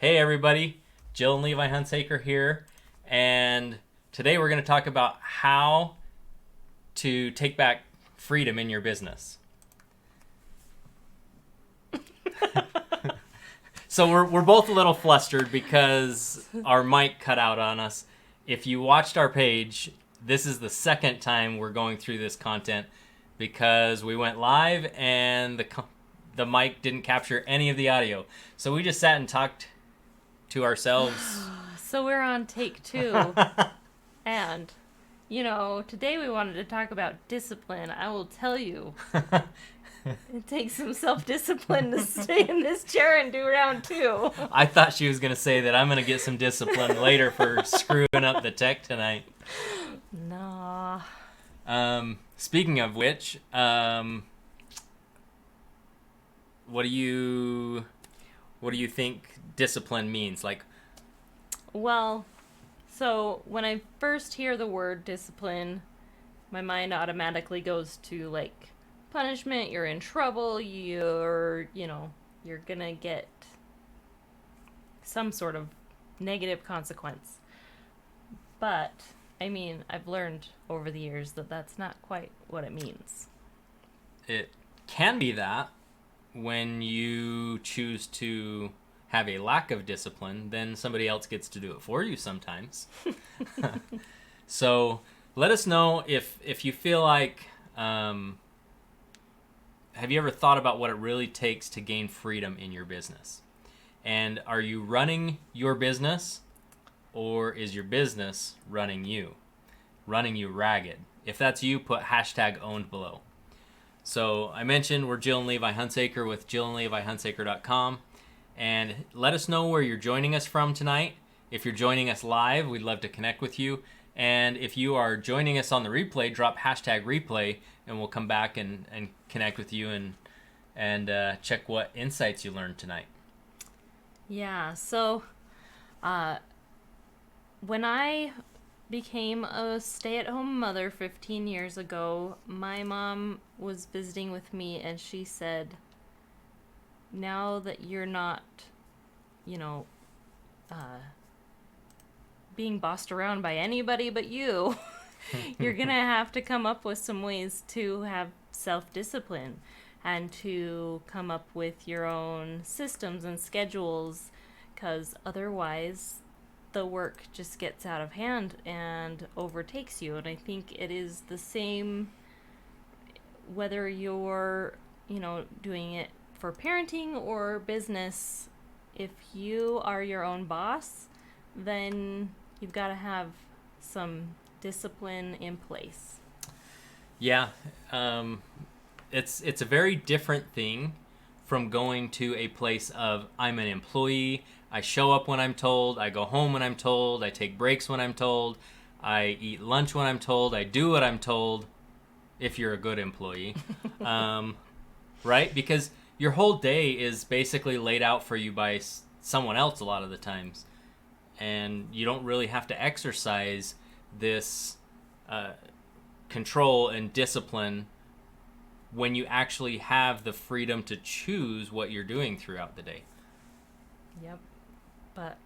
Hey everybody, Jill and Levi Hunsaker here, and today we're going to talk about how to take back freedom in your business. So we're both a little flustered because our mic cut out on us. If you watched our page, this is the second time we're going through this content because we went live and the mic didn't capture any of the audio. So we just sat and talked to ourselves. So we're on take 2. And, today we wanted to talk about discipline. I will tell you, it takes some self-discipline to stay in this chair and do round 2. I thought she was going to say that I'm going to get some discipline later for screwing up the tech tonight. Nah. Speaking of which, what do you think discipline means? Well, so when I first hear the word discipline, my mind automatically goes to, punishment. You're in trouble. You're gonna get some sort of negative consequence. But, I've learned over the years that that's not quite what it means. It can be that when you choose to have a lack of discipline, then somebody else gets to do it for you sometimes. So let us know if you feel like, have you ever thought about what it really takes to gain freedom in your business? And are you running your business, or is your business running you ragged? If that's you, put #owned below. So I mentioned we're Jill and Levi Hunsaker with JillandLeviHunsaker.com. And let us know where you're joining us from tonight. If you're joining us live, we'd love to connect with you. And if you are joining us on the replay, drop #replay, and we'll come back and connect with you and check what insights you learned tonight. Yeah, so when I became a stay-at-home mother 15 years ago, my mom was visiting with me and she said, now that you're not, being bossed around by anybody but you, you're going to have to come up with some ways to have self-discipline and to come up with your own systems and schedules, because otherwise the work just gets out of hand and overtakes you. And I think it is the same whether you're, doing it for parenting or business. If you are your own boss, then you've got to have some discipline in place. Yeah, it's a very different thing from going to a place of I'm an employee. I show up when I'm told. I go home when I'm told. I take breaks when I'm told. I eat lunch when I'm told. I do what I'm told. If you're a good employee, right? Because your whole day is basically laid out for you by someone else a lot of the times. And you don't really have to exercise this control and discipline when you actually have the freedom to choose what you're doing throughout the day. Yep. But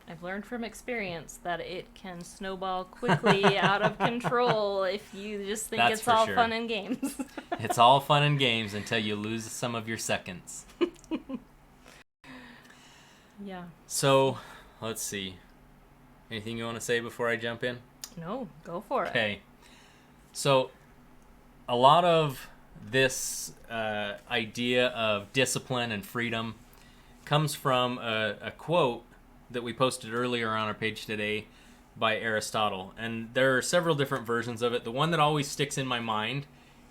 I've learned from experience that it can snowball quickly out of control if you just think That's it's all sure. fun and games. It's all fun and games until you lose some of your seconds. Yeah. So, let's see. Anything you want to say before I jump in? No, go for it. Okay. So, a lot of this idea of discipline and freedom comes from a quote that we posted earlier on our page today by Aristotle. And there are several different versions of it. The one that always sticks in my mind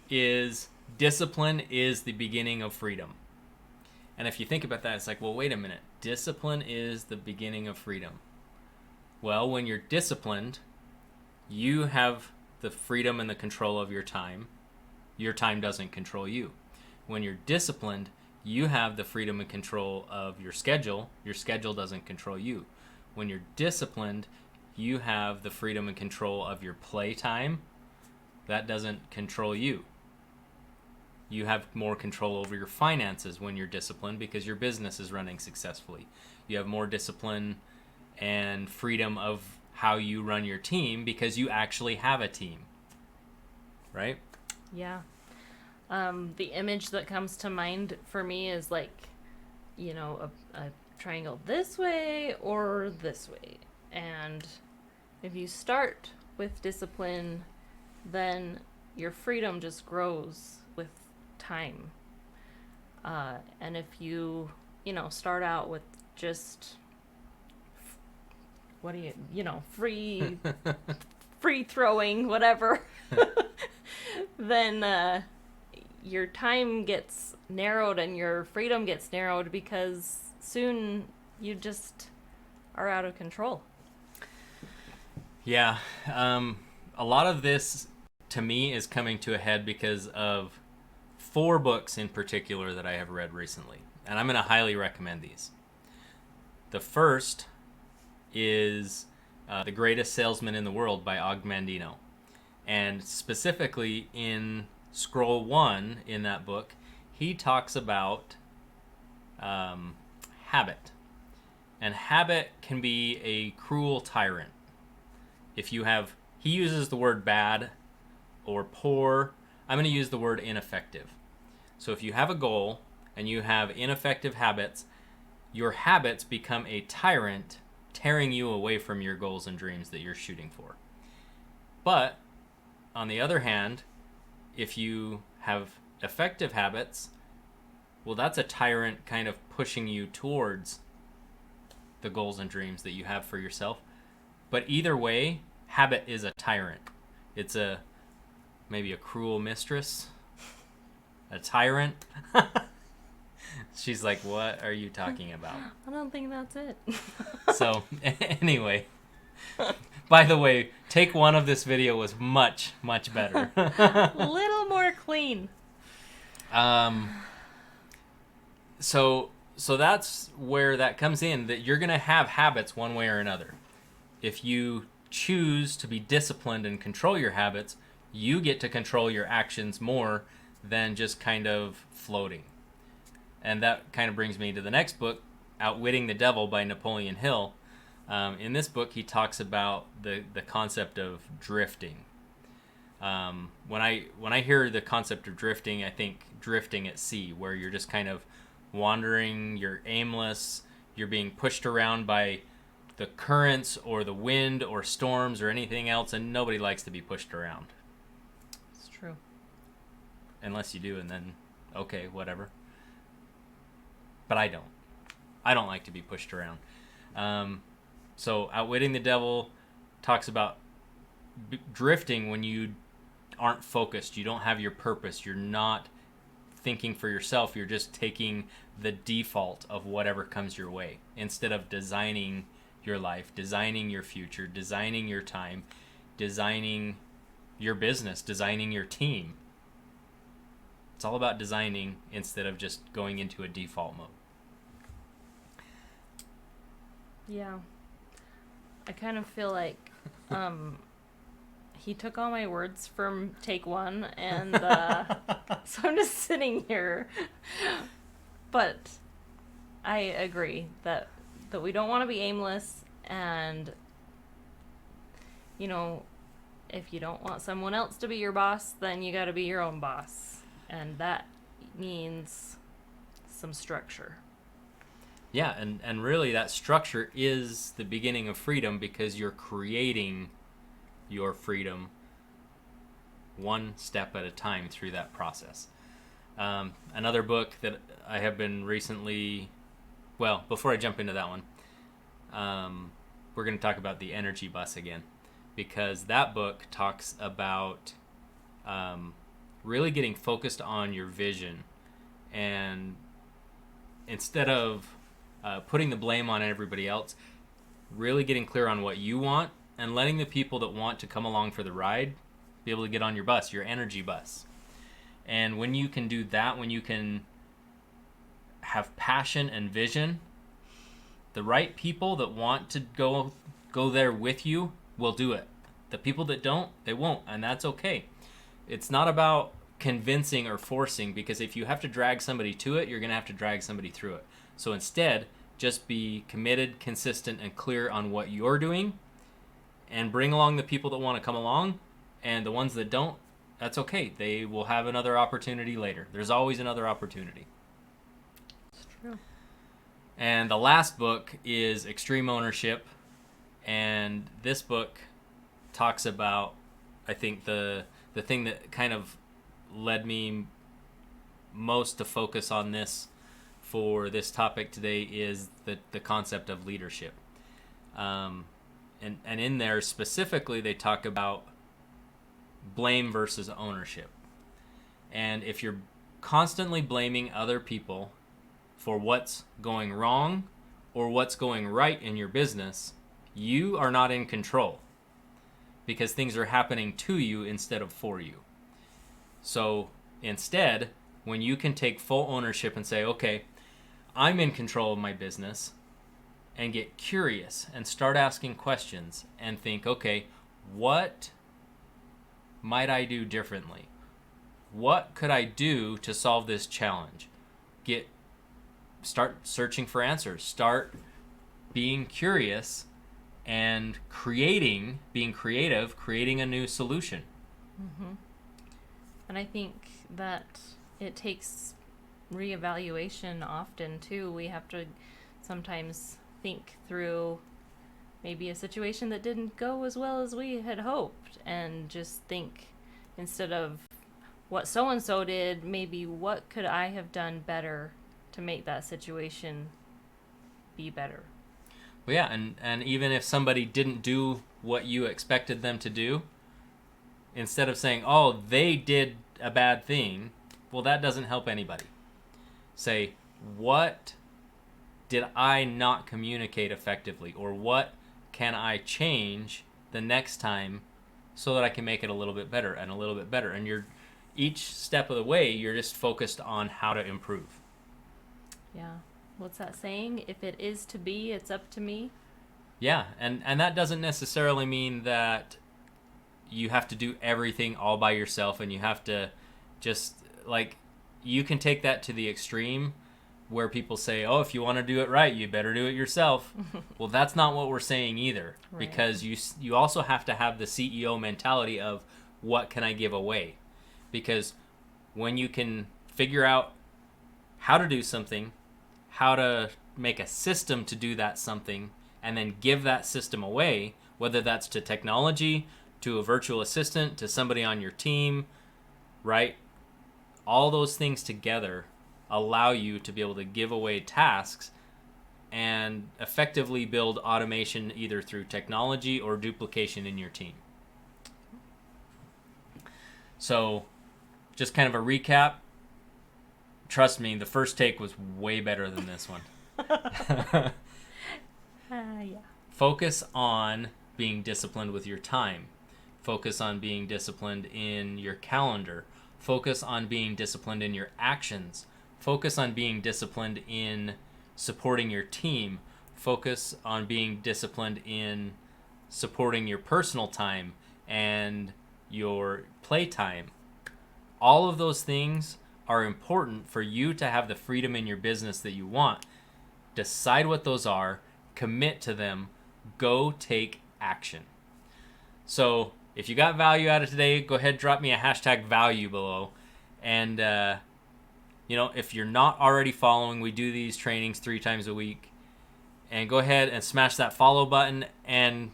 is discipline is the beginning of freedom. And if you think about that, it's like, well, wait a minute. Discipline is the beginning of freedom. Well, when you're disciplined, you have the freedom and the control of your time. Your time doesn't control you. When you're disciplined, you have the freedom and control of your schedule. Your schedule doesn't control you. When you're disciplined, you have the freedom and control of your play time. That doesn't control you. You have more control over your finances when you're disciplined because your business is running successfully. You have more discipline and freedom of how you run your team because you actually have a team. Right? Yeah. The image that comes to mind for me is like, a triangle this way or this way. And if you start with discipline, then your freedom just grows with time. And if you, start out with just, free throwing, whatever, then your time gets narrowed and your freedom gets narrowed because soon you just are out of control. Yeah. A lot of this, to me, is coming to a head because of 4 books in particular that I have read recently. And I'm going to highly recommend these. The first is The Greatest Salesman in the World by Og Mandino. And specifically in scroll 1 in that book, he talks about habit. And habit can be a cruel tyrant. He uses the word bad or poor. I'm going to use the word ineffective. So if you have a goal and you have ineffective habits, your habits become a tyrant, tearing you away from your goals and dreams that you're shooting for. But on the other hand, if you have effective habits, well, that's a tyrant kind of pushing you towards the goals and dreams that you have for yourself. But either way, habit is a tyrant. It's maybe a cruel mistress, a tyrant. She's like, what are you talking about? I don't think that's it. So, anyway, by the way, take 1 of this video was much, much better. Little more clean. So that's where that comes in, that you're going to have habits one way or another. If you choose to be disciplined and control your habits, you get to control your actions more than just kind of floating. And that kind of brings me to the next book, Outwitting the Devil by Napoleon Hill. In this book, he talks about the concept of drifting. When I hear the concept of drifting, I think drifting at sea, where you're just kind of wandering, you're aimless, you're being pushed around by the currents or the wind or storms or anything else, and nobody likes to be pushed around. It's true. Unless you do, and then, okay, whatever. But I don't. I don't like to be pushed around. So Outwitting the Devil talks about drifting when you aren't focused. You don't have your purpose. You're not thinking for yourself. You're just taking the default of whatever comes your way instead of designing your life, designing your future, designing your time, designing your business, designing your team. It's all about designing instead of just going into a default mode. Yeah. I kind of feel like he took all my words from take 1, and so I'm just sitting here. But I agree that we don't want to be aimless, and if you don't want someone else to be your boss, then you got to be your own boss, and that means some structure. Yeah, and really that structure is the beginning of freedom because you're creating your freedom one step at a time through that process. Another book that I have been recently, well, before I jump into that one, we're going to talk about The Energy Bus again, because that book talks about really getting focused on your vision, and instead of putting the blame on everybody else, really getting clear on what you want and letting the people that want to come along for the ride be able to get on your bus, your energy bus. And when you can do that, when you can have passion and vision, the right people that want to go there with you will do it. The people that don't, they won't, and that's okay. It's not about convincing or forcing, because if you have to drag somebody to it, you're going to have to drag somebody through it. So instead, just be committed, consistent, and clear on what you're doing, and bring along the people that want to come along, and the ones that don't, that's okay. They will have another opportunity later. There's always another opportunity. It's true. And the last book is Extreme Ownership, and this book talks about, I think, the thing that kind of led me most to focus on this for this topic today is the concept of leadership. And in there specifically, they talk about blame versus ownership. And if you're constantly blaming other people for what's going wrong or what's going right in your business, you are not in control, because things are happening to you instead of for you. So instead, when you can take full ownership and say, okay, I'm in control of my business, and get curious and start asking questions and think, okay, what might I do differently? What could I do to solve this challenge? Start searching for answers. Start being curious and being creative, creating a new solution. Mm-hmm. And I think that it takes reevaluation often too. We have to sometimes think through maybe a situation that didn't go as well as we had hoped, and just think, instead of what so-and-so did, maybe what could I have done better to make that situation be better. Well, yeah, and even if somebody didn't do what you expected them to do, instead of saying, oh, they did a bad thing, well, that doesn't help anybody. Say, what did I not communicate effectively? Or what can I change the next time so that I can make it a little bit better and a little bit better? And each step of the way, you're just focused on how to improve. Yeah. What's that saying? If it is to be, it's up to me. Yeah, and that doesn't necessarily mean that you have to do everything all by yourself, and you have to just, like, you can take that to the extreme where people say, oh, if you want to do it right, you better do it yourself. Well, that's not what we're saying either, right? Because you also have to have the CEO mentality of, what can I give away? Because when you can figure out how to do something, how to make a system to do that something, and then give that system away, whether that's to technology, to a virtual assistant, to somebody on your team, right? All those things together allow you to be able to give away tasks and effectively build automation either through technology or duplication in your team. So, just kind of a recap. Trust me, the first take was way better than this one. Yeah. Focus on being disciplined with your time. Focus on being disciplined in your calendar. Focus on being disciplined in your actions. Focus on being disciplined in supporting your team. Focus on being disciplined in supporting your personal time and your playtime. All of those things are important for you to have the freedom in your business that you want. Decide what those are, commit to them, go take action. So if you got value out of today, go ahead, drop me a hashtag value below. And, if you're not already following, we do these trainings 3 times a week. And go ahead and smash that follow button, and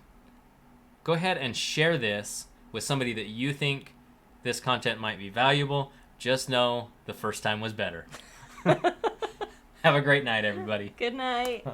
go ahead and share this with somebody that you think this content might be valuable. Just know the first time was better. Have a great night, everybody. Good night.